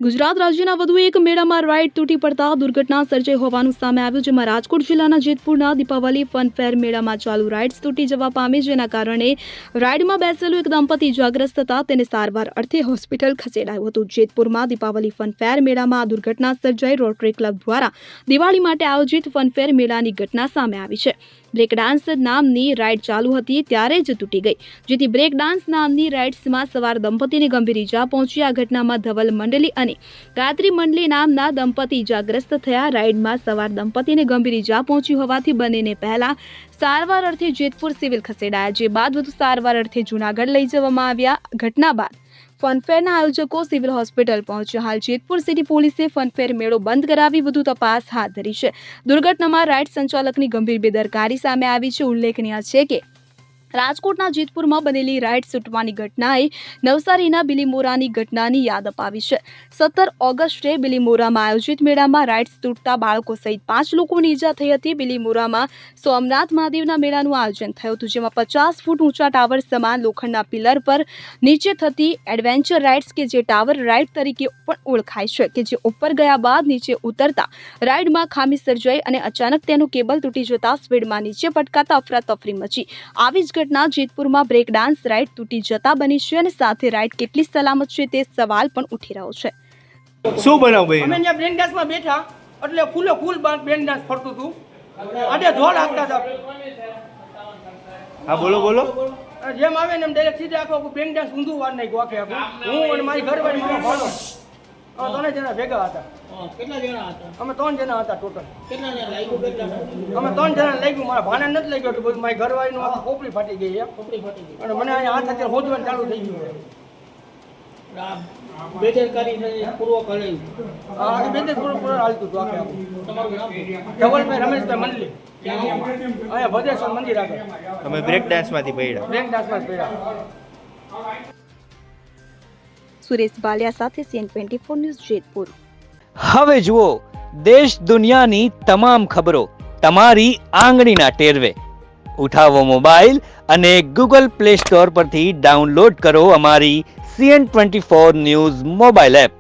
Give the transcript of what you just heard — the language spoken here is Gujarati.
ગુજરાત રાજ્યના વધુ એક મેળામાં રાઇડ તૂટી પડતા દુર્ઘટના સર્જાઈ હોવાનું સામે આવ્યું, જેમાં રાજકોટ જિલ્લાના જેતપુરના દીપાવલી ફનફેર મેળામાં ચાલુ રાઇડ્સ તૂટી જવા પામી, જેના કારણે રાઇડમાં બેસેલું એક દંપતી ઇજાગ્રસ્ત થતા તેને સારવાર અર્થે હોસ્પિટલ ખસેડાયું હતું। જેતપુરમાં દીપાવલી ફનફેર મેળામાં આ દુર્ઘટના સર્જાઈ રોટરી ક્લબ દ્વારા દિવાળી માટે આયોજિત ફનફેર મેળાની ઘટના સામે આવી છે। બ્રેક ડાન્સ નામની રાઇડ ચાલુ હતી ત્યારે જ તૂટી ગઈ, જેથી બ્રેક ડાન્સ નામની રાઇડ્સમાં સવાર દંપતીને ગંભીર ઇજા પહોંચી। આ ઘટનામાં ધવલ મંડલી અને ગાયત્રી મંડલી નામના દંપતી ઇજાગ્રસ્ત થયા। રાઇડમાં સવાર દંપતીને ગંભીર ઇજા પહોંચી હોવાથી બંનેને પહેલા સારવાર અર્થે જેતપુર સિવિલ ખસેડાયા, જે બાદ વધુ સારવાર અર્થે જૂનાગઢ લઈ જવામાં આવ્યા। ઘટના બાદ ફનફેરના આયોજકો સિવિલ હોસ્પિટલ પહોંચ્યા। હાલ જેતપુર સિટી પોલીસે ફનફેર મેળો બંધ કરાવી વધુ તપાસ હાથ ધરી છે। દુર્ઘટનામાં રાઇડ સંચાલકની ગંભીર બેદરકારી સામે આવી છે। ઉલ્લેખનીય છે કે રાજકોટના જેતપુરમાં બનેલી રાઇડ તૂટવાની ઘટનાએ નવસારીના બિલીમોરાની ઘટનાની યાદ અપાવી છે। 17 ઓગસ્ટે બિલીમોરામાં આયોજિત મેળામાં રાઇડ્સ તૂટતા બાળકો સહિત 5 લોકોની ઈજા થઈ હતી। બિલીમોરામાં સોમનાથ મહાદેવના મેળાનું આયોજન થયું હતું, જેમાં 50 ફૂટ ઊંચા ટાવર સમાન લોખંડના પિલર પર નીચે થતી એડવેન્ચર રાઇડ્સ કે જે ટાવર રાઇડ તરીકે પણ ઓળખાય છે, કે જે ઉપર ગયા બાદ નીચે ઉતરતા રાઇડમાં ખામી સર્જાઈ અને અચાનક તેનું કેબલ તૂટી જતા સ્પીડમાં નીચે પટકાતા અફરાતફરી મચી। આવી જ ઘટના જેતપુરમાં બ્રેક ડાન્સ રાઇડ તૂટી જતા બની છે અને સાથે રાઇડ કેટલી સલામત છે તે સવાલ પણ ઉઠી રહ્યો છે। શું બનાવ ભાઈ? અમે ત્યાં બ્રેક ડાન્સમાં બેઠા એટલે ફૂલ બ્રેક ડાન્સ ફરતું હતું, આડે ધોળ આગતા હતા। હા બોલો બોલો। જેમ આવે ને એમ ડાયરેક્ટ સીધે આખો બ્રેક ડાન્સ ઊંધું વાર નાખ્યું આખે આખું। હું અને મારી ઘરવાળી મને ભાડો ત્રણે જણા ભેગા હતા। કેટલા જણા હતા? અમે 3 જણા હતા ટોટલ। કેટલા જણા લાગ્યું? કેટલા અમે 3 જણા લાગ્યું, મારા ભાને નથી લાગ્યું એટલું બધું। મારી ઘરવાળીનું આખી ખોપડી ફાટી ગઈ છે ખોપડી ફાટી ગઈ? અને મને અહીંયા હાથ અત્યારે હોજવાનું ચાલુ થઈ ગયું છે। આ બેદરકારી છે પૂર્વક હલાવી? હા, એ બેદે પૂરું હાલતું હતું આખે આખું। તમારું નામ? ધવલભાઈ રમેશભાઈ મંડલી, અહીંયા ભદ્રેશ્વર મંદિર આગળ તમે બ્રેક ડાન્સમાંથી પડ્યા? બ્રેક ડાન્સમાં જ પહેર્યા। સુરેશ બાલિયા સાથે CN24 ન્યૂઝ જેતપુર। હવે જુઓ દેશ દુનિયાની તમામ ખબરો તમારી આંગળીના ટેરવે। ઉઠાવો મોબાઈલ અને ગૂગલ પ્લે સ્ટોર પરથી ડાઉનલોડ કરો અમારી CN24 ન્યૂઝ મોબાઈલ એપ।